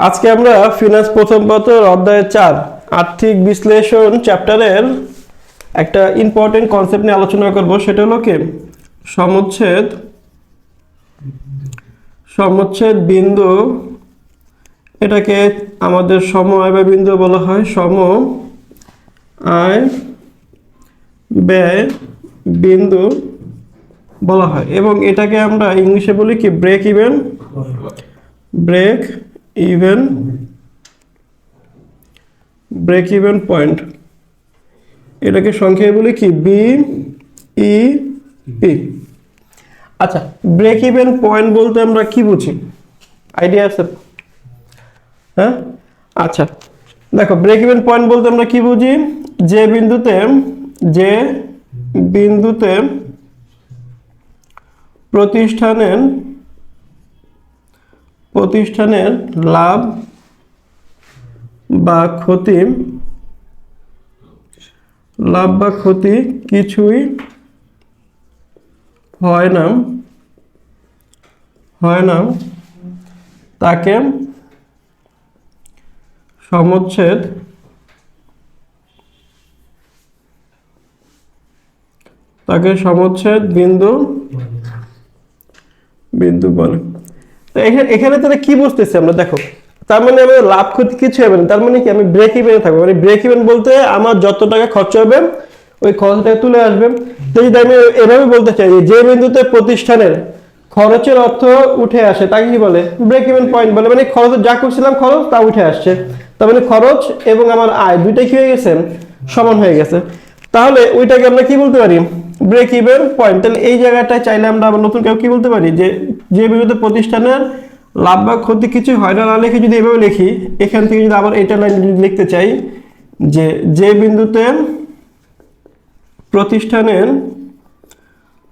আজকে আমরা ফিনান্স প্রথম পত্র অধ্যায় 4 আর্থিক বিশ্লেষণ চ্যাপ্টারের একটা ইম্পর্টেন্ট কনসেপ্ট নিয়ে আলোচনা করব। সেটা হলো কি সমচ্ছেদ সমচ্ছেদ বিন্দু। এটাকে আমাদের সম আয় ব্যয় বিন্দু বলা হয়। সম আয় ব্যয় বিন্দু বলা হয় এবং এটাকে আমরা ইংলিশে বলি কি break even break even point. এটাকে সংখ্যায় বলি কি BEP। আচ্ছা, ব্রেক ইভেন পয়েন্ট বলতে আমরা কি বুঝি, আইডিয়া আছে? হ্যাঁ, আচ্ছা দেখো, ব্রেক ইভেন পয়েন্ট বলতে আমরা কি বুঝি, যে বিন্দুতে প্রতিষ্ঠানের লাভ বা ক্ষতি কিছুই হয় না তাকে সমচ্ছেদ বিন্দু বলে। তো এখানে তাহলে কি বুঝতেছি আমরা, দেখো তার মানে আমার লাভ ক্ষতি কিছু হবে না, তার মানে কি আমি ব্রেক ইভেনে থাকবো। মানে ব্রেক ইভেন বলতে আমার যত টাকা খরচ হবে ওই খরচ টাকা তুলে আসবে। তো যদি আমি এভাবে বলতে চাই যে বিন্দুতে প্রতিষ্ঠানের খরচের অর্থ উঠে আসে তাকে কি বলে, ব্রেক ইভেন পয়েন্ট বলে। মানে খরচ যা করছিলাম খরচ তা উঠে আসছে, তার মানে খরচ এবং আমার আয় দুইটাই কি হয়ে গেছে, সমান হয়ে গেছে। তাহলে ওইটাকে আমরা কি বলতে পারি, ব্রেক ইভেন পয়েন্ট। তাহলে এই জায়গাটায় চাইলে আমরা আবার নতুন কেউ কি বলতে পারি, যে বিন্দুতে প্রতিষ্ঠানের লাভ বা ক্ষতি কিছু হয় না লিখে যদি এভাবে লিখি, এখান থেকে যদি আবার এটা লাইন লিখতে চাই যে বিন্দুতে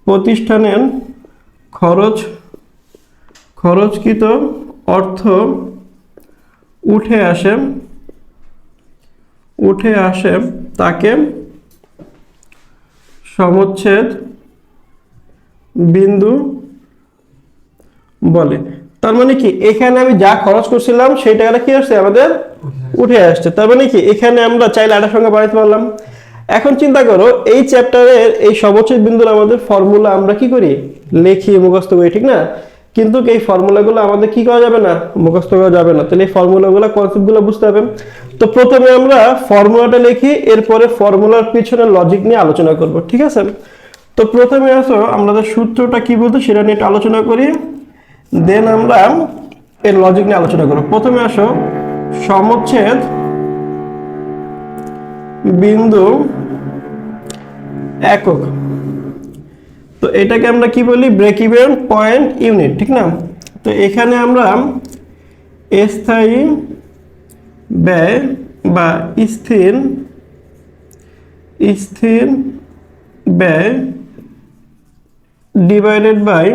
প্রতিষ্ঠানের খরচকৃত অর্থ উঠে আসে তাকে সমচ্ছেদ বিন্দু বলে। তার মানে কি এখানে আমি যা খরচ করছিলাম সেই টাকাটা কি আসছে আমাদের উঠে আসছে। তার মানে কি এখানে আমরা চাইলে আটার সঙ্গে বাড়াইতে পারলাম। এখন চিন্তা করো, এই চ্যাপ্টারের এই সমচ্ছেদ বিন্দুর আমাদের ফর্মুলা আমরা কি করি, লিখি, মুখস্থ করি, ঠিক না? কিন্তু এই ফর্মুলাগুলো আমাদের কি করা যাবে না, মুখস্থ করা যাবে না। তাহলে এই ফর্মুলাগুলো কনসেপ্টগুলো বুঝতে হবে। তো প্রথমে আমরা ফর্মুলাটা লিখি, এরপরে ফর্মুলার পিছনে লজিক নিয়ে আলোচনা করব, ঠিক আছে? তো প্রথমে আসো আমাদের সূত্রটা কি বলতো সেটা নিয়ে একটু আলোচনা করি, দেন আমরা এর লজিক নিয়ে আলোচনা করব। প্রথমে আসো সমচ্ছেদ বিন্দু একক। তো এটাকে আমরা কি বলি, ব্রেক ইভেন পয়েন্ট ইউনিট, ঠিক না? তো এখানে আমরা স্থায়ী ব্যয় বা স্থির ব্যয় ডিভাইডেড বাই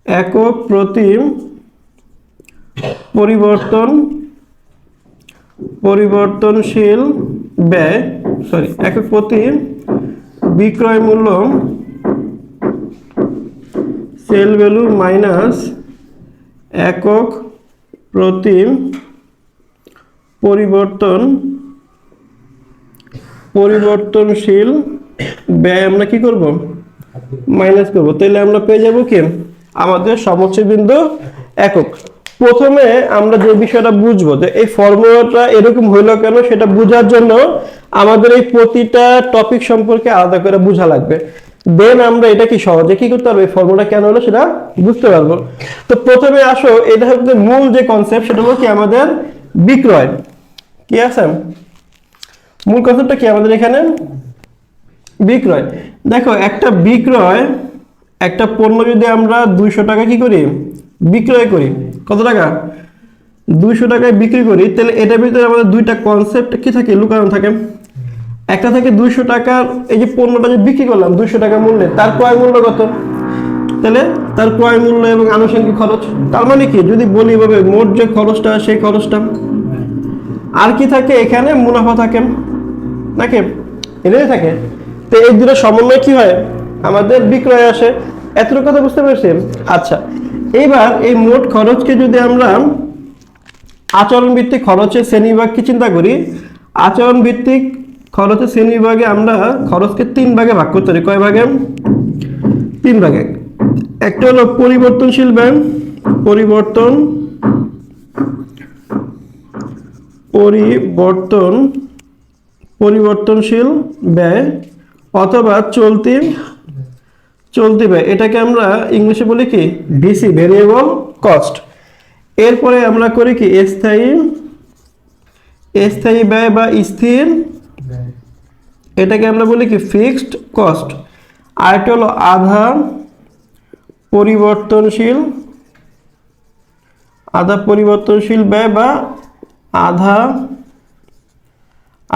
একক প্রতি পরিবর্তনশীল ব্যয়, একক প্রতি বিক্রয় মূল্য সেল ভ্যালু মাইনাস একক প্রতি পরিবর্তনশীল ব্যয় আমরা কি করব, মাইনাস করব। তাহলে আমরা পেয়ে যাব কি আমাদের সমচ্ছেদ বিন্দু একক। প্রথমে আমরা যে বিষয়টা বুঝবো যে এই ফর্মুলাটা এরকম হইলো কেন, সেটা বোঝার জন্য আমাদের এই প্রতিটা টপিক সম্পর্কে আলাদা করে বোঝা লাগবে। দেন আমরা এটা কি সহজে কি করতে পারবো, এই ফর্মুলা কেন হলো সেটা বুঝতে পারবো। তো প্রথমে আসো, এটা হচ্ছে মূল যে কনসেপ্ট, সেটা হলো কি আমাদের বিক্রয়। কি আছে মূল কনসেপ্টটা কি আমাদের এখানে, বিক্রয়। দেখো একটা পণ্য যদি আমরা 200 টাকা কি করি, বিক্রয় করি, কত টাকা, 200 টাকায় বিক্রি করি, তাহলে এটার ভিতরে আমাদের দুইটা কনসেপ্ট কি থাকে, লুকানো থাকে। একটা থাকে 200 টাকার, এই যে পণ্যটা যে বিক্রি করলাম 200 টাকা মূল্যে, তার ক্রয় মূল্য কত, তাহলে তার ক্রয় মূল্য এবং আনুষঙ্গিক খরচ। তার মানে কি যদি বলি ভাবে মোট যে খরচটা সেই খরচটা। আর কি থাকে এখানে, মুনাফা থাকে নাকি, এটাই থাকে। তো এই দুটো সমন্বয় কি হয়, আমাদের বিক্রয় আসে। এতটুকু কথা বুঝতে পারছি? আচ্ছা, এবার এই মোট খরচকে যদি আমরা আচরণ ভিত্তিক খরচের শ্রেণীবিভাগকে চিন্তা করি, আচরণ ভিত্তিক খরচের শ্রেণীবিভাগে আমরা খরচকে 3 ভাগে ভাগ করতে পারি। কয় ভাগে? 3 ভাগে। একটা হলো পরিবর্তনশীল ব্যয়, পরিবর্তনশীল ব্যয় অথবা চলতি ব্যয়, এটাকে আমরা ইংলিশে বলি কি ভিসি, ভেরিয়েবল কস্ট। এরপরে আমরা করি কি স্থায়ী ব্যয় বা স্থির, এটাকে আমরা বলি কি ফিক্সড কস্ট। আর এটা হলো আধা পরিবর্তনশীল ব্যয় বা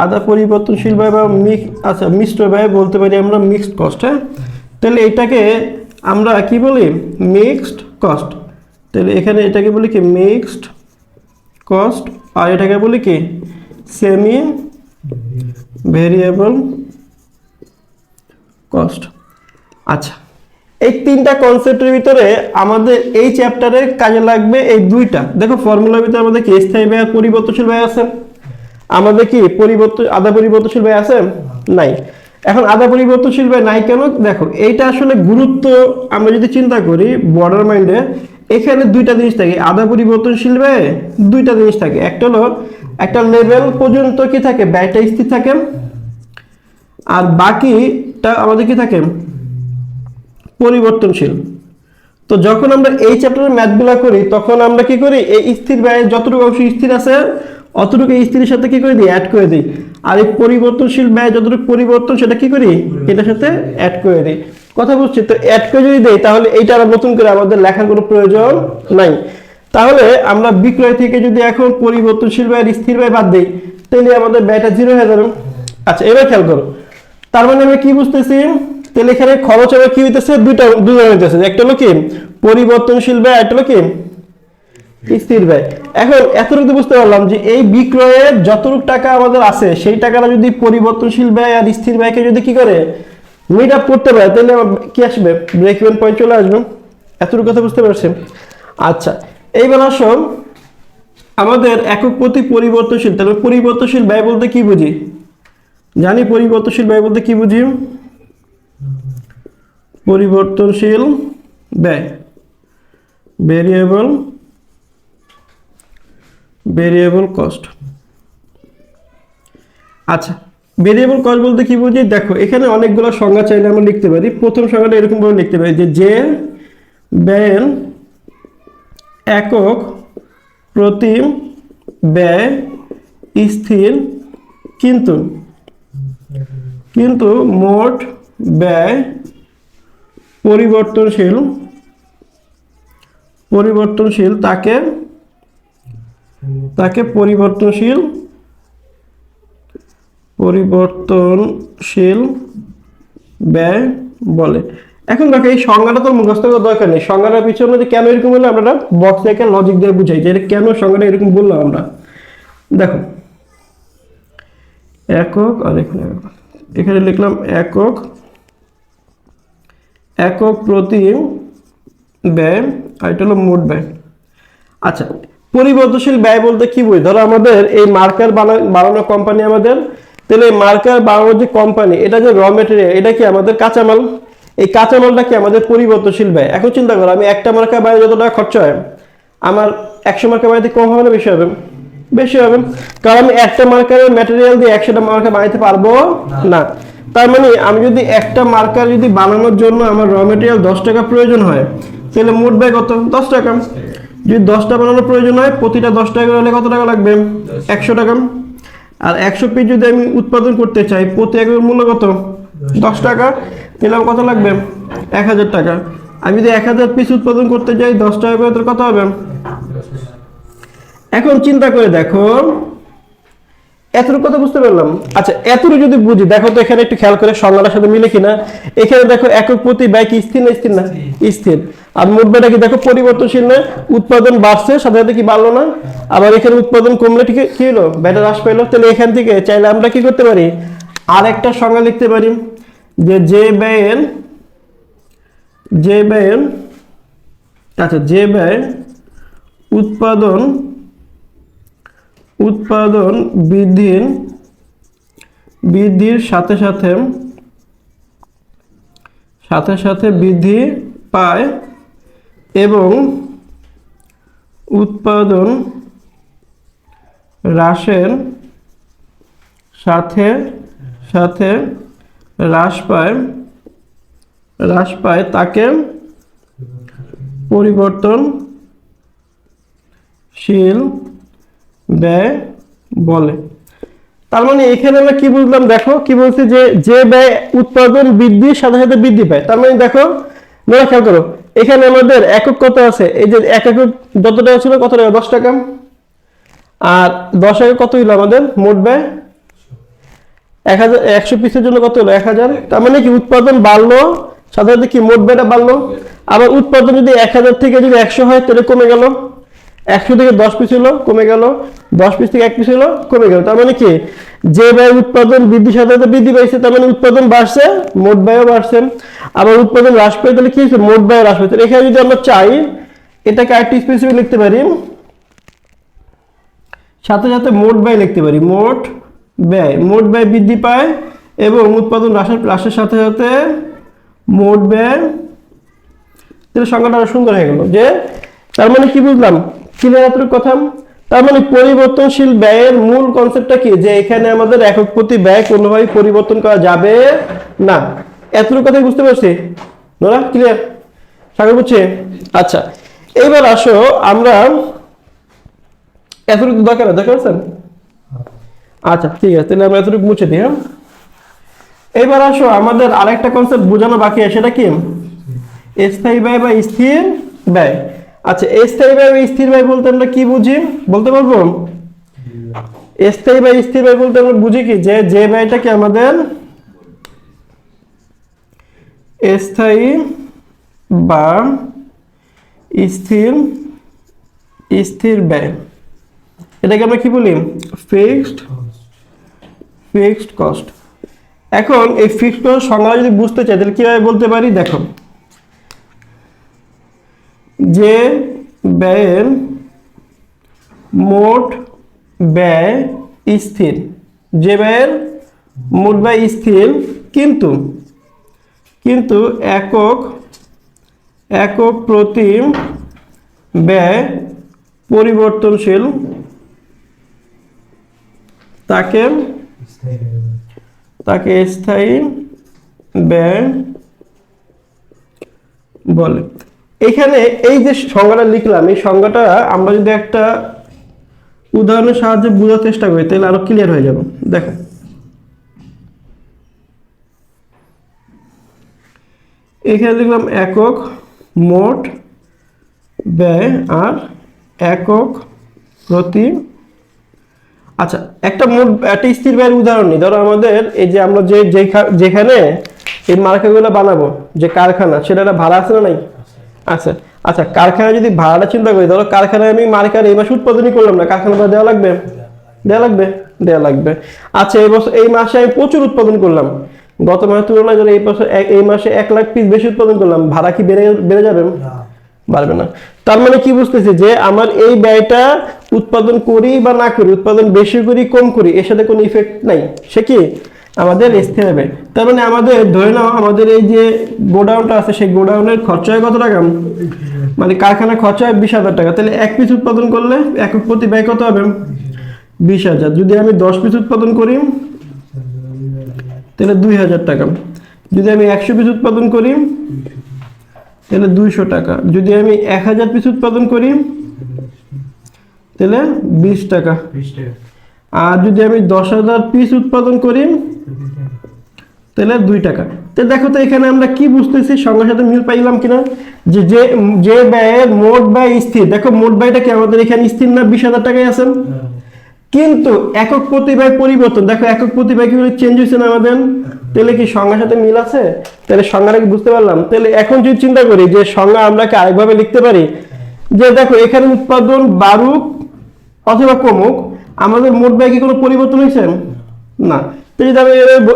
আধা পরিবর্তনশীল ব্যয় বা মিশ্র ব্যয় বলতে পারি আমরা, মিক্সড কস্ট। হ্যাঁ, তাহলে এটাকে আমরা কি বলি? Mixed cost. তাহলে এখানে এটাকে বলি কি মিক্সড কস্ট, আর এটাকে বলি কি সেমি ভেরিয়েবল কস্ট। আচ্ছা, এই 3টা কনসেপ্টের ভিতরে আমাদের এই চ্যাপ্টারে কাজে লাগবে এই 2টা। দেখো ফর্মুলার ভিতরে আমাদের কি স্থায়ী ব্যয় আর পরিবর্তনশীল ব্যয় আছে, আমাদের কি আধা পরিবর্তনশীল ব্যয় আছে? নাই। এখন আধা পরিবর্তনশীল ব্যয় নাই কেন? দেখো এইটা আসলে গুরুত্ব আমরা যদি চিন্তা করি বর্ডার মাইন্ডে, এখানে 2টা জিনিস থাকে। আধা পরিবর্তনশীল ব্যয় 2টা জিনিস থাকে। একটা হলো একটা লেভেল পর্যন্ত কি থাকে, ব্যয়টা স্থির থাকে, আর বাকিটা আমাদের কি থাকে, পরিবর্তনশীল। তো যখন আমরা এই চ্যাপ্টারের ম্যাথগুলো করি তখন আমরা কি করি, এই স্থির ব্যয় যতটুকু অংশ স্থির আছে অতটুকু এই স্থিরের সাথে কি করে দিই, অ্যাড করে দিই। আর এই পরিবর্তনশীল ব্যয় যতটুকু পরিবর্তন সেটা কি করি, এটার সাথে অ্যাড করে দিই। কথা বুঝছি তো? অ্যাড করে যদি দেই তাহলে এইটা আর নতুন করে আমাদের লেখার কোনো প্রয়োজন নাই। তাহলে আমরা বিক্রয় থেকে যদি এখন পরিবর্তনশীল ব্যয় আর স্থির ব্যয় বাদ দিই তাহলে আমাদের ব্যয়টা 0 হয়ে যাবে। আচ্ছা, এবার খেয়াল করো, তার মানে আমি কি বুঝতেছি, তাহলে এখানে খরচ আবার কি হইতেছে, দুটো হইতেছে। একটা হলো কি পরিবর্তনশীল ব্যয়, একটা হলো কি স্থির ব্যয়। এখন এতটুকু বুঝতে পারলাম যে এই বিক্রয়ের যতটুকু টাকা আমাদের আছে সেই টাকাটা যদি পরিবর্তনশীল ব্যয় আর স্থির ব্যয়কে যদি কি করে মিট আপ করতে পারে তাহলে কি আসবে, ব্রেক ইভেন পয়েন্ট চলে আসবে। এতটুকু কথা বুঝতে পারছেন? আচ্ছা, এইবার আসো আমাদের একক প্রতি পরিবর্তনশীল, তাহলে পরিবর্তনশীল ব্যয় বলতে কি বুঝি? জানি পরিবর্তনশীল ব্যয় বলতে কি বুঝি? পরিবর্তনশীল ব্যয় ভেরিয়েবল কস্ট। আচ্ছা, ভেরিয়েবল কস্ট বলতে কি বুঝি? দেখো এখানে অনেকগুলো সংজ্ঞা চাইলে আমরা লিখতে পারি। প্রথম সংজ্ঞাটা এরকম ভাবে লিখতে পারি যে ব্যয়ের একক প্রতি ব্যয় স্থির কিন্তু মোট ব্যয় পরিবর্তনশীল তাকে পরিবর্তনশীল ব্যয় বলে। এখন দেখো এই সংজ্ঞাটা তো মুখস্থ করার দরকার নেই, সংজ্ঞাটার পিছনে যে কেন এরকম হলো আমরা বক্সে একটা লজিক দিয়ে বুঝাই যে কেন সংজ্ঞাটা এরকম বললাম আমরা। দেখো একক, আর এখানে লিখলাম একক প্রতি ব্যয়, আর এটা হলো মোট ব্যয়। আচ্ছা, পরিবর্তনশীল ব্যয় বলতে কি বুঝি? ধরো আমাদের এই মার্কার বানানো কোম্পানি আমাদের, তাহলে এই মার্কার বানানোর যে কোম্পানি, এটা যে র মেটেরিয়াল, এটা কি আমাদের কাঁচামাল, এই কাঁচামালটা কি আমাদের পরিবর্তনশীল ব্যয়। এখন চিন্তা করো, আমি একটা মার্কার বানাতে যত টাকা খরচ হয় আমার 100 মার্কার বানাতে কম হবে না বেশি হবে? বেশি হবে, কারণ আমি একটা মার্কারের ম্যাটেরিয়াল দিয়ে 100টা মার্কার বানাতে পারবো না। তার মানে আমি যদি একটা মার্কার যদি বানানোর জন্য আমার র মেটেরিয়াল 10 টাকা প্রয়োজন হয় তাহলে মোট ব্যয় কত? 10 টাকা। যদি 10টা বানানোর প্রয়োজন হয় প্রতিটা 10 টাকা হলে কত টাকা লাগবে? 100 টাকা। আর 100 পিস যদি আমি উৎপাদন করতে চাই প্রতি এককের মূল্য কত? 10 টাকা। তাহলে আমার কত লাগবে? 1000 টাকা। আমি যদি 1000 পিস উৎপাদন করতে যাই 10 টাকা করে, তাহলে কত হবে? এখন চিন্তা করে দেখো, এতটুকু কথা বুঝতে পারলাম। আচ্ছা, এতটুকু যদি বুঝি, দেখো তো এখানে একটু খেয়াল করে সংজ্ঞাটার সাথে মিলে কিনা। এখানে দেখো একক প্রতি ব্যয় কি স্থির না স্থির না? স্থির। আর মোট ব্যয়টা কি দেখো পরিবর্তনশীল না? উৎপাদন বাড়ছে সাথে সাথে কি বাড়লো না? আবার এখানে উৎপাদন কমলে ঠিক কি হলো? ব্যয়টা হ্রাস পাইলো। তাহলে এখান থেকে চাইলে আমরা কি করতে পারি, আর একটা সংজ্ঞা লিখতে পারি যে যে ব্যয়ের আচ্ছা, যে ব্যয় উৎপাদন বৃদ্ধির সাথে সাথে বৃদ্ধি পায় এবং উৎপাদন হ্রাসের সাথে সাথে হ্রাস পায় তাকে পরিবর্তনশীল ব্যয় বলে। তার মানে এখানে আমরা কি বুঝলাম, দেখো কি বলছি, যে ব্যয় উৎপাদন বৃদ্ধির সাথে সাথে বৃদ্ধি পায়। তার মানে দেখো তোমরা খেয়াল করো, এখানে আমাদের একক কত আছে, এই যে এক একক যত টাকা ছিল, কত টাকা, 10 টাকা। আর 10 একক কত হইলো আমাদের মোট ব্যয়, 1000, 100 পিসের জন্য কত হলো, 1000। তার মানে কি উৎপাদন বাড়লো, সাথে সাথে কি মোট ব্যয়টা বাড়লো। আবার উৎপাদন যদি 1000 থেকে যদি 100 হয় তাহলে কমে গেল, 100 থেকে 10 পিস হলো কমে গেল, 10 পিস থেকে 1 পিস হলো কমে গেল। তার মানে কি যে ব্যয় উৎপাদন বৃদ্ধির সাথে সাথে বৃদ্ধি পাইছে, তার মানে উৎপাদন বাড়ছে, মোট ব্যয়ও বাড়ছে। আবার উৎপাদন হ্রাস পাই তাহলে কি হচ্ছে, মোট ব্যয় হ্রাস পাইছে। এখানে যদি আমরা চাই এটাকে আরেকটু স্পেসিফিক লিখতে পারি, সাথে সাথে মোট ব্যয় লিখতে পারি, মোট ব্যয় বৃদ্ধি পায় এবং উৎপাদন হ্রাসের সাথে সাথে মোট ব্যয়, তাহলে সংখ্যাটা আরো সুন্দর হয়ে গেল। যে তার মানে কি বুঝলাম, ক্লিয়ার এতটুকু কথা। তার মানে পরিবর্তনশীল ব্যয়ের মূল কনসেপ্টটা কি, যে এখানে আমাদের একক প্রতি ব্যয় কোনোভাবে পরিবর্তন করা যাবে না। এতটুকু কথাই বুঝতে পারছি, নোরা ক্লিয়ার, সাগর বুঝছে? আচ্ছা, এইবার আসো আমরা এতটুকু দরকার আছেন? আচ্ছা ঠিক আছে, তাহলে আমরা এতটুকু মুছে দিই। হ্যাঁ, এইবার আসো আমাদের আরেকটা কনসেপ্ট বোঝানো বাকি আছে, সেটা কি, স্থায়ী ব্যয় বা স্থির ব্যয়। আচ্ছা, স্থায়ী ব্যয় বা স্থির ব্যয় বলতে আমরা কি বুঝি বলতে পারবো? স্থায়ী ব্যয় স্থির ব্যয় বলতে আমরা বুঝি কি, যে ব্যয়টাকে আমাদের স্থায়ী বা স্থির ব্যয়, এটাকে আমরা কি বলি, ফিক্সড কস্ট। এখন এই ফিক্সড কস্ট সংজ্ঞা যদি বুঝতে চাই তাহলে কিভাবে বলতে পারি, দেখো, যে ব্যয়ের মোট ব্যয় স্থির, যে ব্যয়ের মোট ব্যয় স্থির কিন্তু একক প্রতি ব্যয় পরিবর্তনশীল, তাকে স্থায়ী ব্যয় বলে। এখানে এই যে সংজ্ঞাটা লিখলাম, এই সংজ্ঞাটা আমরা যদি একটা উদাহরণের সাহায্যে বোঝার চেষ্টা করি তাহলে আরো ক্লিয়ার হয়ে যাবে। দেখো, এখানে লিখলাম একক মোট ব্যয় আর একক প্রতি, আচ্ছা একটা স্থির ব্যয়ের উদাহরণ নিই। ধরো আমাদের এই যে আমরা যেখানে এই মার্কাগুলো বানাবো, যে কারখানা, সেটা একটা ভাড়া আছে না নাই? আচ্ছা আচ্ছা, কারখানা যদি ভাড়াটা চিন্তা করি, ধরো কারখানায় আমি মার্কার এই মাসে উৎপাদনই করলাম না, কারখানা ভাড়া দেওয়া লাগবে। আচ্ছা, এই মাসে আমি প্রচুর উৎপাদন করলাম, গত মাসের তুলনায় ধরো এই মাসে 1 লাখ পিস বেশি উৎপাদন করলাম, ভাড়া কি বেড়ে যাবে? বাড়বে না। তার মানে কি বুঝতেছি, যে আমার এই ব্যয়টা উৎপাদন করি বা না করি, উৎপাদন বেশি করি কম করি, এর সাথে কোনো ইফেক্ট নাই, সে কি আমাদের স্থির হবে। তার মানে আমাদের ধরে নাও আমাদের এই যে গোডাউনটা আছে, সেই গোডাউনের খরচা হয় কত টাকা, মানে কারখানার খরচা হয় 20,000 টাকা। তাহলে 1 পিস উৎপাদন করলে একক প্রতি ব্যয় কত হবে, 20,000। যদি আমি 10 পিস উৎপাদন করি তাহলে 2,000 টাকা। যদি আমি 100 পিস উৎপাদন করি তাহলে 200 টাকা। যদি আমি 1000 পিস উৎপাদন করি তাহলে 20 টাকা। আর যদি আমি 10,000 পিস উৎপাদন করি তাহলে 2 টাকা। তো দেখো তো এখানে আমরা কি বুঝতেছি, সংখ্যার সাথে মিল পাইলাম কিনা, যে ব্যয়ের মোট ব্যয় স্থির, দেখো মোট ব্যয়টা কি আমাদের এখানে স্থির না, 20,000 টাকাই আছে, কিন্তু একক প্রতি ব্যয় পরিবর্তন, দেখো একক প্রতি ব্যয় কি চেঞ্জ হয়েছে না আমাদের, তাহলে কি সংখ্যার সাথে মিল আছে? তাহলে সংজ্ঞাটা কি বুঝতে পারলাম? তাহলে এখন যদি চিন্তা করি যে সংজ্ঞা আমরা কি আরেকভাবে লিখতে পারি, যে দেখো এখানে উৎপাদন বাড়ুক অথবা কমুক, আমাদের মোট ব্যয় কি কোনো পরিবর্তন হয়েছে না। তো যদি আমি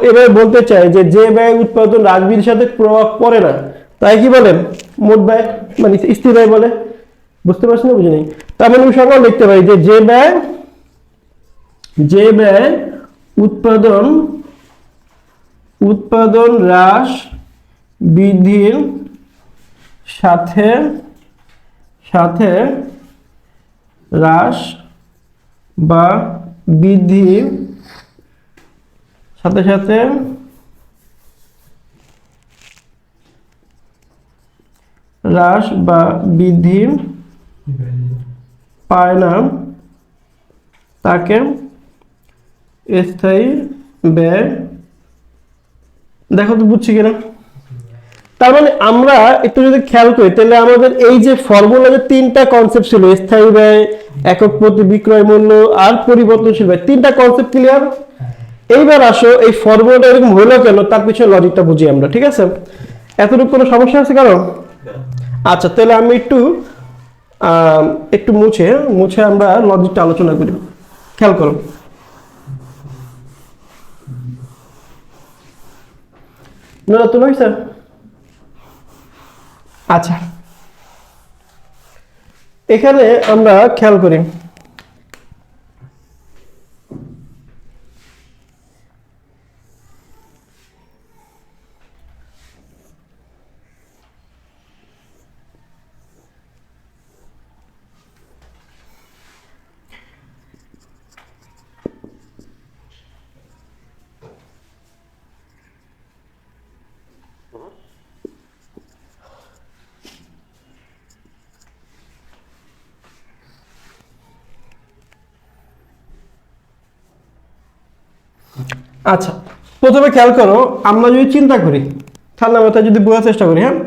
এভাবে বলতে চাই যে ব্যয় উৎপাদন হ্রাস বৃদ্ধির সাথে প্রভাব পড়ে না, তাই কি বলেন মোট ব্যয় মানে স্থির ব্যয় বলে, বুঝতে পারছি না বুঝি নাই। তার মানে আমি সকাল লিখতে পারি যে যে ব্যয় উৎপাদন হ্রাস বৃদ্ধির সাথে সাথে হ্রাস বা বৃদ্ধির সাথে সাথে হ্রাস বা বৃদ্ধি পায় না তাকে স্থায়ী ব্যয়। দেখো তো বুঝছি কিনা? তার মানে আমরা একটু যদি খেয়াল করি তাহলে আমাদের এই যে ফর্মুলা যে তিনটা কনসেপ্ট ছিল, স্থায়ী ব্যয়, একক প্রতি বিক্রয় মূল্য আর পরিবর্তনশীল ব্যয়, তিনটা কনসেপ্ট ক্লিয়ার। এইবার আসো এই ফর্মুলাটা এরকম হলো কেন তার পিছনে লজিকটা বুঝি আমরা, ঠিক আছে? এতটুকু কোনো সমস্যা আছে কারণ? আচ্ছা তাহলে আমি একটু মুছে আমরা লজিকটা আলোচনা করি, খেয়াল করো। নতুন হয়েছে? আচ্ছা এখানে আমরা খেয়াল করি আচ্ছা প্রথমে খেয়াল করো, আমরা যদি চিন্তা করি ঠান্ডা মাথায় যদি বোঝার চেষ্টা করি, হ্যাঁ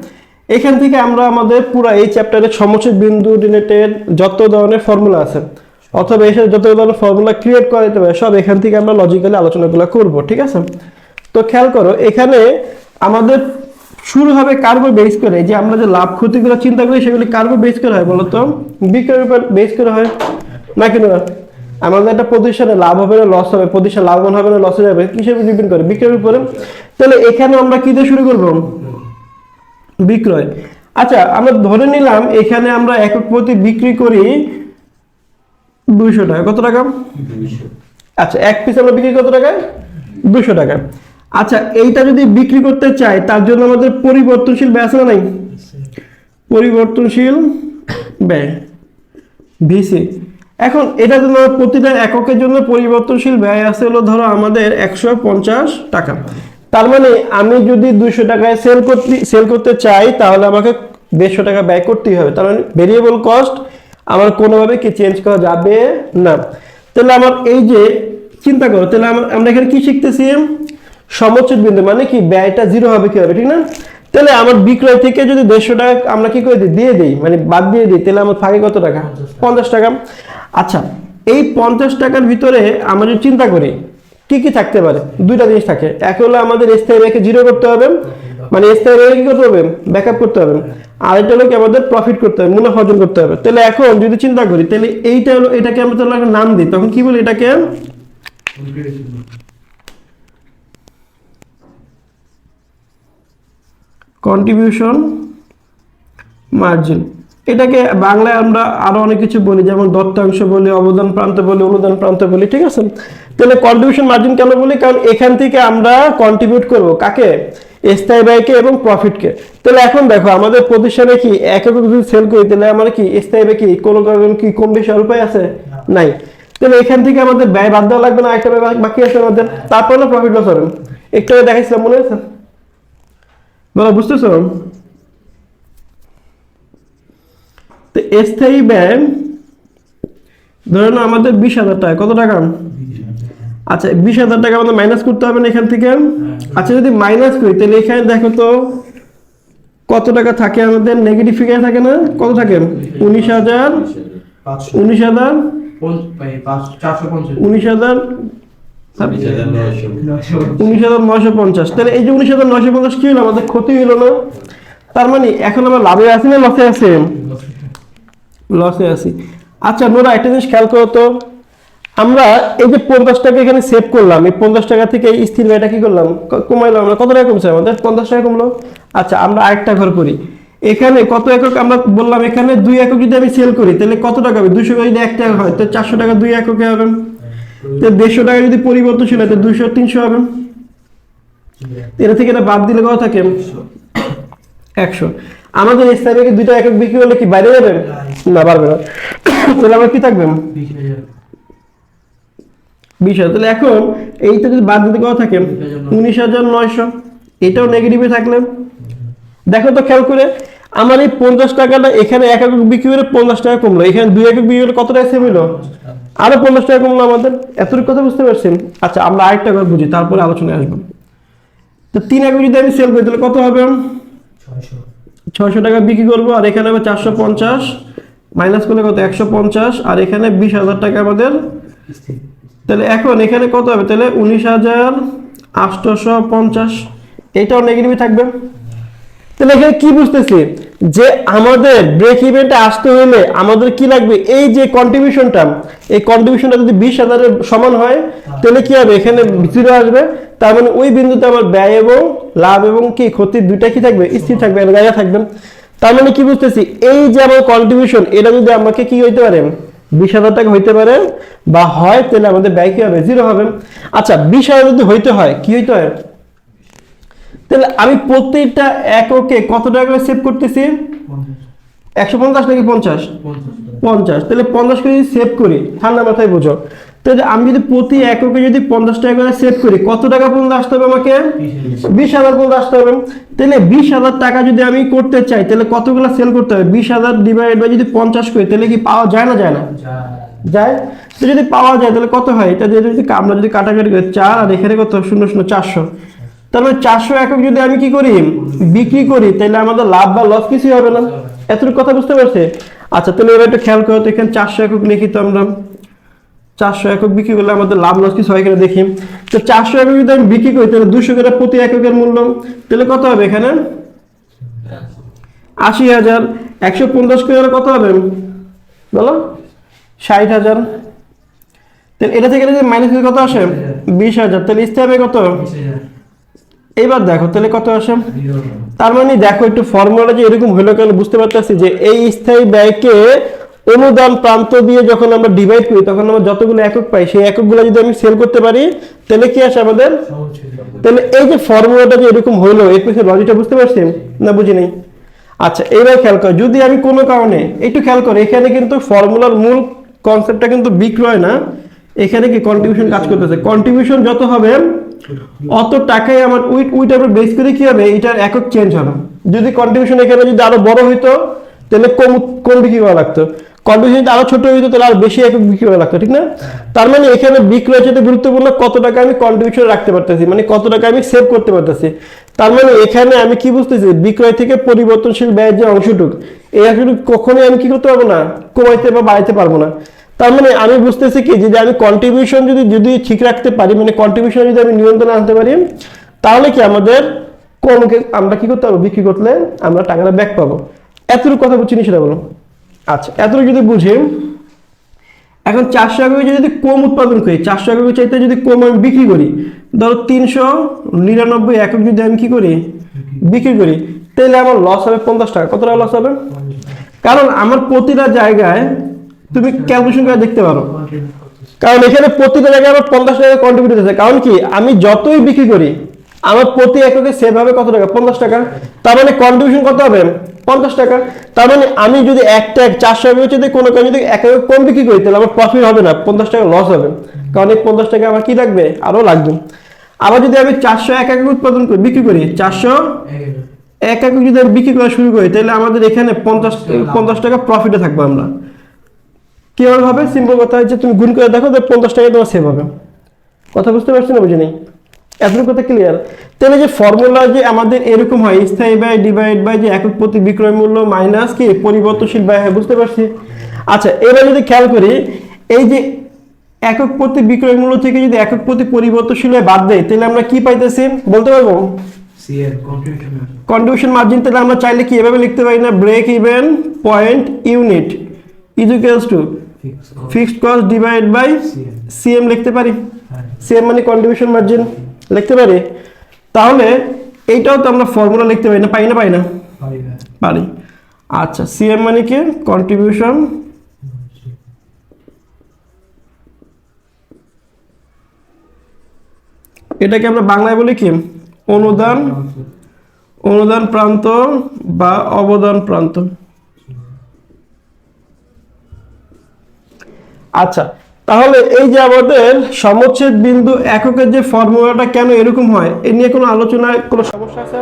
এখান থেকে আমরা আমাদের পুরো এই চ্যাপ্টারের সমষ্টি বিন্দু রিলেটেড যত ধরনের ফর্মুলা আছে অথবা এসে যত ধরনের ফর্মুলা ক্রিয়েট করা যেতে পারে সব এখান থেকে আমরা লজিক্যালি আলোচনাগুলো করব, ঠিক আছে? তো খেয়াল করো এখানে আমাদের শুরু হবে কার উপর বেস করে, যে আমরা যে লাভ ক্ষতিগুলো চিন্তা করি সেগুলি কার উপর বেস করে হয় বলতো? বিক্রয়ের উপর বেস করে হয় নাকি না? আমাদের একটা প্রতিষ্ঠানে লাভ হবে না লস হবে, প্রতিষ্ঠান লাভবান হবে না লস যাবে, কিসের উপর ডিপেন্ড করে? বিক্রয়ের উপরে। তাহলে এখানে আমরা কি দিয়ে শুরু করব? বিক্রয়। আচ্ছা আমরা ধরে নিলাম এখানে আমরা একক প্রতি বিক্রি করি 200 টাকা। কত টাকা? 200। আচ্ছা এক পিস আমরা বিক্রি কত টাকায়? 200 টাকা। আচ্ছা এইটা যদি বিক্রি করতে চাই তার জন্য আমাদের পরিবর্তনশীল ব্যয় আছে না নাই? পরিবর্তনশীল ব্যয় ভিসি। এখন এটা জন্য প্রতিটা এককের জন্য পরিবর্তনশীল ব্যয় আছে হলো ধরো আমাদের 150 টাকা। তার মানে আমি যদি 200 টাকায় সেল করতে চাই তাহলে আমাকে 150 টাকা ব্যয় করতেই হবে। তার মানে ভেরিয়েবল কস্ট আমার কোনোভাবে কি চেঞ্জ করা যাবে না। তাহলে আমার এই যে চিন্তা করো, তাহলে আমরা এখানে কি শিখতেছি? সমচ্ছেদ বিন্দু মানে কি ব্যয়টা জিরো হবে কি হবে, ঠিক না? তাহলে আমার বিক্রয় থেকে যদি 150 টাকা আমরা কি করে দিয়ে দিই মানে বাদ দিয়ে দিই, তাহলে আমার থাকে কত টাকা? 50 টাকা। আচ্ছা এই 50 টাকার ভিতরে আমরা যদি চিন্তা করি কি কি থাকতে পারে, দুইটা জিনিস থাকে। এক হলো আমাদের স্থায়ী ব্যয়কে জিরো করতে হবে, মানে স্থায়ী ব্যয় কি করতে হবে? ব্যাকআপ করতে হবে। আর এটা হলো কি আমাদের প্রফিট করতে হবে, মুনাফা অর্জন করতে হবে। তাহলে এখন যদি চিন্তা করি তাহলে এইটা হলো, এটাকে আমরা তাহলে একটা নাম দিই, তখন কি বলি এটাকে? Contribution margin. এটাকে বাংলায় আমরা আরো অনেক কিছু বলি, যেমন দত্তাংশ বলি, অবদান প্রান্ত বলি, অনুদান প্রান্ত বলি, ঠিক আছে? তাহলে কন্ট্রিবিউশন মার্জিন কেন বলি? কারণ এখান থেকে আমরা কন্ট্রিবিউট করব কাকে? স্থায়ী ব্যয়কে এবং প্রফিটকে। তাহলে এখন দেখো আমাদের প্রতিষ্ঠানে কি একক যদি সেল করি তাহলে আমরা কি স্থায়ী ব্যয় কি কোনো কি কম বেশি উপায় আছে? নাই। তাহলে এখান থেকে আমাদের ব্যয় বাদ দেওয়া লাগবে না, একটা ব্যয় বাকি আছে আমাদের, তারপর না প্রফিট লস হবে। একটু দেখাইছিলাম মনে আছে? বলো বুঝতেছো? তো স্থায়ী ব্যয় ধরেন আমাদের 20,000 টাকা। কত টাকা? আচ্ছা 20,000 টাকা আমাদের মাইনাস করতে হবে না এখান থেকে? আচ্ছা যদি মাইনাস করি তাহলে এখানে দেখো তো কত টাকা থাকে আমাদের? নেগেটিভ ফিগার থাকে না? কত থাকে? 19,950। তাহলে এই যে 19,950 কি হলো? আমাদের ক্ষতি হলো না? তার মানে এখন আমরা লাভে আছি না লসে আছি? লসে আছি। আচ্ছা নোরা একটা জিনিস খেয়াল করো তো, আমরা এই যে 50 টাকা এখানে সেভ করলাম, এই 50 টাকা থেকে এই স্থির ব্যয়টা কি করলাম? কমাইলাম আমরা। কত টাকা কমছে আমাদের? 50 টাকা কমলো। আচ্ছা আমরা আরেকটা ঘর করি, এখানে কত একক আমরা বললাম, এখানে 2 একক যদি আমি সেল করি তাহলে কত টাকা হবে? 200 যদি 1 টাকা হয় তাহলে 400 টাকা 2 এককে হবে। তো 150 টাকা যদি পরিবর্তনশীল হয় তাহলে 200 300 হবে। এটা থেকে এটা বাদ দিলে কত থাকে? 100। আমাদের স্থায়ী ব্যাংকে 2টা একক বিক্রি হলে কি বাইরে যাবে? না, বাড়বে না। তাহলে আমার কি থাকবে? 20,000। তাহলে এখন এইটা যদি বাদ দিতে কত থাকে? 19,900। এটাও নেগেটিভে থাকলে দেখো তো খেয়াল করে, আমার এই 50 টাকাটা এখানে 1 একক বিক্রি করে 50 টাকা কমলো, এখানে 2 একক বিক্রি করে কত টাকা সেভ হলো? আরো 50 টাকা কমলো আমাদের। এতটুকু কথা বুঝতে পারছেন? আচ্ছা, আমরা আরেকটা কথা বুঝি, তারপরে আলোচনায় আসবো। তো 3 একক যদি আমি সেল করি তাহলে কত হবে? 600 টাকা বিক্রি করবো, আর এখানে হবে 450 মাইনাস করলে কত? 150, আর এখানে 20,000 টাকা আমাদের। তাহলে এখন এখানে কত হবে? তাহলে 19,850। এটাও নেগেটিভে থাকবে। তাহলে এখানে কি বুঝতেছি যে আমাদের ব্রেক ইভেন্টে আসতে হলে আমাদের কি লাগবে? এই যে কন্ট্রিবিউশনটা, এই কন্ট্রিবিউশনটা যদি 20,000 এর সমান হয় তাহলে কি হবে? এখানে 0 আসবে। তার মানে ওই বিন্দুতে আমার ব্যয় এবং লাভ এবং কি ক্ষতি দুইটা কি থাকবে? স্থির থাকবে, জায়গা থাকবে। তার মানে কি বুঝতেছি? এই যে আমার কন্ট্রিবিউশন, এটা যদি আমাকে কি হইতে পারে? 20,000 টাকা হইতে পারে বা হয়, তাহলে আমাদের ব্যয় কি হবে? 0 হবে। আচ্ছা, 20,000 যদি হইতে হয়, কি হইতে হয়? তাহলে আমি প্রত্যেকটা এককে কত টাকা করে সেভ করতেছি? 150 নাকি 50? 50। তাহলে 50 করে যদি সেভ করি, ঠান্ডা মাথায় বুঝো, তাহলে আমি যদি প্রতি এককে যদি 50 টাকা করে সেভ করি, কত টাকা পর্যন্ত আসতে হবে আমাকে? 20,000 পর্যন্ত আসতে হবে। তাহলে 20,000 টাকা যদি আমি করতে চাই তাহলে কতগুলো সেল করতে হবে? 20,000 ডিভাইড বাই যদি 50 করি তাহলে কি পাওয়া যায় না যায় না? যায়। তো যদি পাওয়া যায় তাহলে কত হয়? এটা যদি আমরা যদি কাটাকাটি করি 4, আর এখানে কত? 0 0 400। তাহলে 400 একক যদি আমি কি করি? বিক্রি করি, তাহলে আমাদের লাভ বা লস কিছুই হবে না। এতটুকু কথা বুঝতে পারছে? আচ্ছা, তাহলে এবার একটু খেয়াল করো তো, এখানে 400 একক লিখি তো আমরা। 400 একক বিক্রি করলে আমাদের লাভ লস কিছু হয় কিনা দেখি। তো 400 একক যদি আমি বিক্রি করি তাহলে 200 করে প্রতি এককের মূল্য, তাহলে কত হবে এখানে? 80,000। 150 করে কত হবে বলো? 60,000। তাহলে এটা থেকে মাইনাস কত আসে? 20,000। তাহলে স্থায়ী কত? এইবার দেখো তাহলে কত আসে। তার মানে দেখো একটু ফর্মুলাটা যে এরকম হলো কেন বুঝতে পারতেছি, যে এই স্থায়ী ব্যয়কে অনুদান প্রান্ত দিয়ে যখন আমরা ডিভাইড করি তখন আমরা যতগুলো একক পাই সেই এককগুলো যদি আমি সেল করতে পারি তাহলে কি আসে আমাদের? তাহলে এই যে ফর্মুলাটা যে এরকম হলো, এর পিছনে লজিকটা বুঝতে পারছেন না? বুঝি নাই? আচ্ছা, এইবার খেয়াল করো, যদি আমি কোনো কারণে একটু খেয়াল করো, এখানে কিন্তু ফর্মুলার মূল কনসেপ্টটা কিন্তু বিক্রয় না, এখানে কি কন্ট্রিবিউশন কাজ করতেছে। কন্ট্রিবিউশন যত হবে অত টাকায় আমার ওইটার উপর বেস করে কি হবে? এটার একক চেঞ্জ হবে। যদি কন্ট্রিবিউশন এখানে যদি আরো বড় হইতো তাহলে কম বিক্রি করা লাগতো, কন্ট্রিবিউশন যদি আরো ছোট হইতো তাহলে আরো বেশি একক বিক্রি করা লাগতো, ঠিক না? তার মানে এখানে বিক্রয় চেয়ে গুরুত্বপূর্ণ কত টাকা আমি কন্ট্রিবিউশন রাখতে পারতেছি, মানে কত টাকা আমি সেভ করতে পারতেছি। তার মানে এখানে আমি কি বুঝতেছি? বিক্রয় থেকে পরিবর্তনশীল ব্যয়ের যে অংশটুক, এই অংশটুক কখনোই আমি কি করতে পারবো না? কমাইতে বা বাড়াইতে পারবো না। তার মানে আমি বুঝতেছি কি, যে আমি কন্ট্রিবিউশন যদি ঠিক রাখতে পারি, মানে কন্ট্রিবিউশন যদি আমি নিয়ন্ত্রণে আনতে পারি, তাহলে কি আমাদের কমকে আমরা কি করতে পারবো? বিক্রি করলে আমরা টাকাটা ব্যাক পাবো। এতটুকু কথা বুঝছি সেটা বলো। আচ্ছা, এতটুকু যদি বুঝি, এখন 400 এককে যদি কম উৎপাদন করি, 400 একক চাইতে যদি কম আমি বিক্রি করি, ধরো 399 একক যদি আমি কি করি? বিক্রি করি, তাহলে আমার লস হবে 50 টাকা। কত টাকা লস হবে? কারণ আমার প্রতিটা জায়গায় তুমি ক্যালকুলেশন করে দেখতে পারো, কারণ এখানে প্রতিটা জায়গায় আমার 50 টাকা কন্ট্রিবিউট হচ্ছে। কারণ কি, আমি যতই বিক্রি করি আমার প্রতি এককে সেভ হবে কত টাকা? 50 টাকা। তার মানে কন্ট্রিবিউশন কত হবে? 50 টাকা। তার মানে আমি যদি একটা 400 একক যদি কোনো কারণে যদি এক একক কম বিক্রি করি তাহলে আমার প্রফিট হবে না, 50 টাকা লস হবে। কারণ এই 50 টাকা আমার কি লাগবে? আরো লাগবে। আবার যদি আমি 400 একক উৎপাদন করি, বিক্রি করি 400 এক একক যদি আমি বিক্রি করা শুরু করি, তাহলে আমাদের এখানে 50 টাকা প্রফিটে থাকবো আমরা। কিভাবে হবে? সিম্পল কথা হচ্ছে, তুমি গুণ করে দেখো যে 50 টাকা তোমার সেভ হবে। কথা বুঝতে পারছি না? বুঝি নেই? এতটুকু কথা ক্লিয়ার? তাহলে যে ফর্মুলা যে আমাদের এরকম হয়, স্থায়ী ব্যয় ডিভাইড বাই যে একক প্রতি বিক্রয় মূল্য মাইনাস কি পরিবর্তনশীল ব্যয় হয়, বুঝতে পারছি? আচ্ছা, এবার যদি খেয়াল করি, এই যে একক প্রতি বিক্রয় মূল্য থেকে যদি একক প্রতি পরিবর্তনশীল ব্যয় বাদ দেয় তাহলে আমরা কি পাইতেছি বলতে পারবো? Contribution margin. তাহলে আমরা চাইলে কি এভাবে লিখতে পারি না? Break even point unit is equals to fixed cost divide by CM লিখতে পারি। সিএম মানে কন্ট্রিবিউশন মার্জিন লিখতে পারি। তাহলে এইটাও তো আমরা ফর্মুলা লিখতে পারি না? পাই না? পারি। আচ্ছা সিএম মানে কি কন্ট্রিবিউশন এটাকে আমরা বাংলায় বলি কি অনুদান অনুদান প্রান্ত বা অবদান প্রান্ত। আচ্ছা তাহলে এই যে আমাদের সমচ্ছেদ বিন্দু এককের যে ফর্মুলাটা কেন এরকম হয় এ নিয়ে কোনো আলোচনায় কোনো সমস্যা আছে?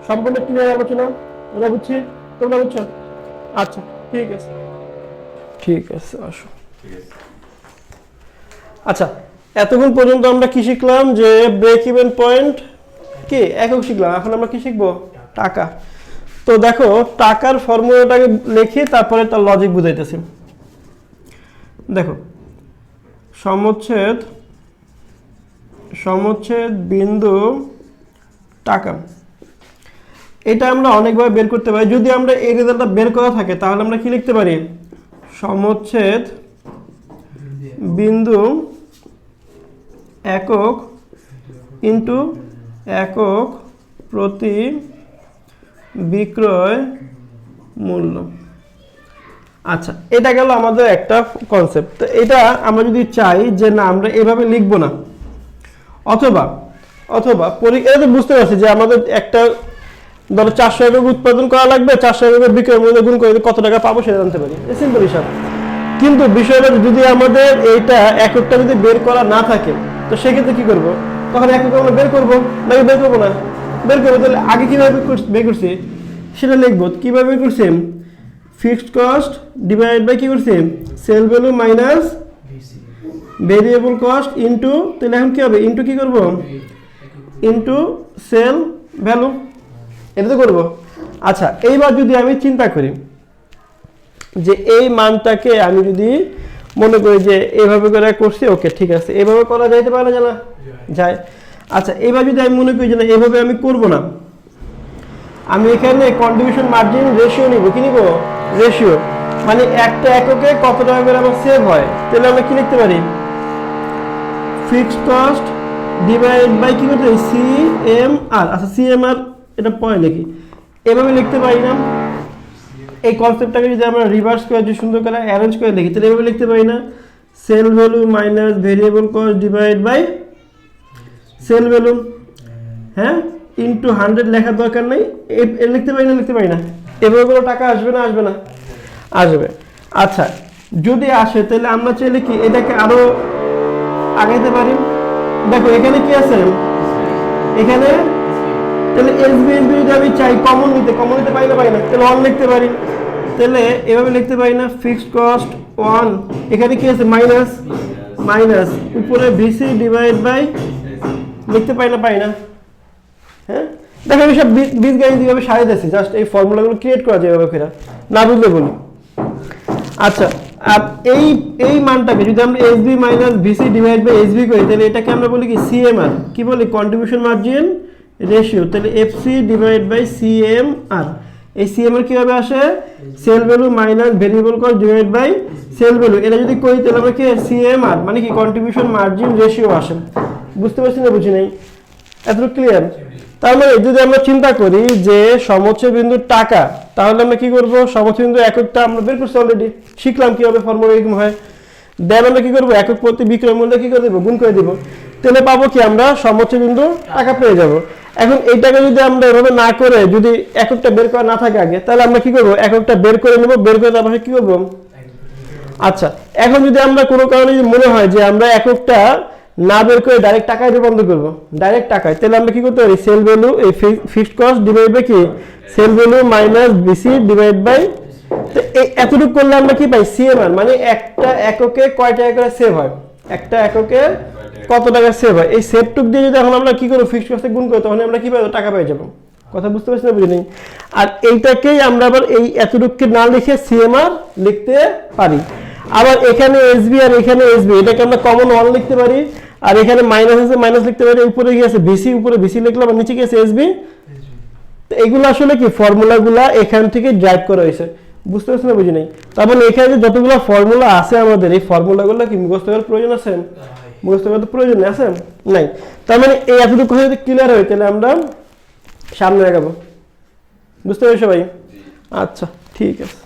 সম্পূর্ণ ক্লিয়ার আলোচনা আমরা বুঝছি, তোমরা বুঝছো? আচ্ছা ঠিক আছে ঠিক আছে আসো। আচ্ছা এতক্ষণ পর্যন্ত আমরা কি শিখলাম যে ব্রেক ইভেন পয়েন্ট কি একক শিখলাম, এখন আমরা কি শিখবো টাকা। তো দেখো টাকার ফর্মুলাটাকে লিখি তারপরে তার লজিক বুঝাইতেছি। দেখো সমচ্ছেদ সমচ্ছেদ বিন্দু টাকা এটা আমরা অনেকভাবে বের করতে পারি। যদি আমরা এই রেজাল্টটা বের করা থাকে তাহলে আমরা কি লিখতে পারি সমচ্ছেদ বিন্দু একক ইন্টু একক প্রতি বিক্রয় মূল্য। আচ্ছা এটা গেল আমাদের একটা কনসেপ্ট। তো এটা আমরা যদি চাই যে না আমরা এভাবে লিখবো না অথবা অথবা এটা তো বুঝতে পারছি যে আমাদের একটা ধরো 400 একক উৎপাদন করা লাগবে, 400 একক বিক্রয় মূল্য গুণ করে কত টাকা পাবো সেটা জানতে পারি, সিম্পল হিসাব। কিন্তু বিষয়টা যদি আমাদের এইটা এককটা যদি বের করা না থাকে তো সেক্ষেত্রে কি করব, তখন একক আমরা বের করবো নাকি বের করবো না? বের করবো। তাহলে আগে কিভাবে বের করছি সেটা লিখবো। কিভাবে বের করছি ফিক্সড কস্ট ডিভাইড বাই কি করছি sell value minus variable cost into, তাহলে এখন কি হবে ইনটু কি করব ইনটু সেল ভ্যালু, এটা তো করবো। আচ্ছা এইবার যদি আমি চিন্তা করি যে এই মানটাকে আমি যদি মনে করি যে এইভাবে করে করছি ওকে ঠিক আছে এইভাবে করা যাইতে পারে না জানা যায়। আচ্ছা এবার যদি আমি মনে করি যে না এইভাবে আমি করব না, আমি এখানে কন্ট্রিবিউশন মার্জিন রেশিও নিব। কি নিব রেশিও, মানে একটা এককে কত টাকা করে আমার সেভ হয়। তাহলে আমরা কি লিখতে পারি ফিক্সড কস্ট ডিভাইড বাই কি করতে সি এম আর। আচ্ছা সি এম আর এটা পয়েন্ট নাকি এভাবে লিখতে পারি না? এই কনসেপ্টটাকে যদি আমরা রিভার্স করে যে সুন্দর করে অ্যারেঞ্জ করে লিখি তাহলে এভাবে লিখতে পারি না sell value minus variable cost divide by sale value, হ্যাঁ ইনটু 100 লেখার দরকার নেই, লিখতে পারি না? লিখতে পারি না? এভাবে কোনো টাকা আসবে না আসবে না? আসবে। আচ্ছা যদি আসে তাহলে আমরা চাইলে কি এটাকে আরো আগাইতে পারি। দেখো এখানে কি আছে এখানে, তাহলে এসবি এসবি যদি আমি চাই কমন নিতে পারি না? পারি না, তাহলে 1 লিখতে পারি। তাহলে এভাবে লিখতে পারি না ফিক্সড কস্ট 1, এখানে কি আছে মাইনাস মাইনাস উপরে ভিসি ডিভাইড বাই, লিখতে পারি না? পারি না? হ্যাঁ দেখো আমি সব বীজগাণিতিক দিকে সারিয়ে দিয়েছি, জাস্ট এই ফর্মুলাগুলো ক্রিয়েট করা যায় এভাবে ফেরা না বুঝলে বলি। আচ্ছা আর এই মানটাকে যদি আমরা SB minus VC divide by SB করি তাহলে এটাকে আমরা বলি কি সিএমআর, কি বলি কন্ট্রিবিউশন মার্জিন রেশিও। তাহলে এফসি ডিভাইড বাই সিএমআর, এই সিএমআর কিভাবে আসে sale value minus variable cost divide by sale value. এটা যদি করি তাহলে আমরা কি সিএমআর মানে কি কন্ট্রিবিউশন মার্জিন রেশিও আসে। বুঝতে পারছি না বুঝি নাই? এতটুকু ক্লিয়ার? তার মানে যদি আমরা চিন্তা করি যে সমচ্ছেদ বিন্দুর টাকা তাহলে আমরা কি করব সমচ্ছেদ বিন্দু এককটা আমরা বের করছি অলরেডি, শিখলাম কিভাবে ফর্মুলা এরকম হয়। দেন আমরা কি করব একক প্রতি বিক্রয় মূল্য কি করে দেব গুণ করে দেব, তাহলে পাবো কি আমরা সমচ্ছেদ বিন্দু টাকা পেয়ে যাব। এখন এইটাকে যদি আমরা এভাবে না করে যদি এককটা বের করা না থাকে আগে তাহলে আমরা কি করব এককটা বের করে নেব, বের করে তারপরে কি করব। আচ্ছা এখন যদি আমরা কোনো কারণে যদি মনে হয় যে আমরা এককটা না বের করে ডাইরেক্ট টাকায় রূপান্তর করবো, ডাইরেক্ট টাকায়, তাহলে আমরা কি করতে পারি সেল ভ্যালু এই ফিক্সড কস্ট ডিভাইড বাই কি sale value minus VC divide by, তো এই এতটুকু করলে আমরা কি পাই সিএমআর মানে একটা এককে কয় টাকা করে সেভ হয়, একটা এককে কত টাকা সেভ হয়। এই সেভটুক দিয়ে যদি এখন আমরা কি করবো ফিক্সড কস্টে গুণ করি তখন আমরা কি পাবো টাকা পেয়ে যাবো। কথা বুঝতে পারছি না বুঝি নেই? আর এইটাকেই আমরা আবার এই এতটুকুকে না লিখে সিএমআর লিখতে পারি। আবার এখানে এসবি আর এখানে এসবি এটাকে আমরা কমন 1 লিখতে পারি, আর এখানে মাইনাস আছে মাইনাস লিখতে পারি, উপরে গিয়েছে ভিসি উপরে ভিসি লিখলাম আর নিচে গিয়েছে এসবি। তো এগুলো আসলে কি ফর্মুলাগুলা এখান থেকে ড্রাইভ করা হয়েছে। বুঝতে পারছেন না বুঝি নাই? তার মানে এখানে যতগুলো ফর্মুলা আছে আমাদের এই ফর্মুলাগুলো কি মুখস্থ করার প্রয়োজন আছে? মুখস্থ করার প্রয়োজন আছে নাই? তার মানে এই এতটুকু যদি ক্লিয়ার হয় তাহলে আমরা সামনে আগাবো। বুঝতে পারি সবাই? আচ্ছা ঠিক আছে।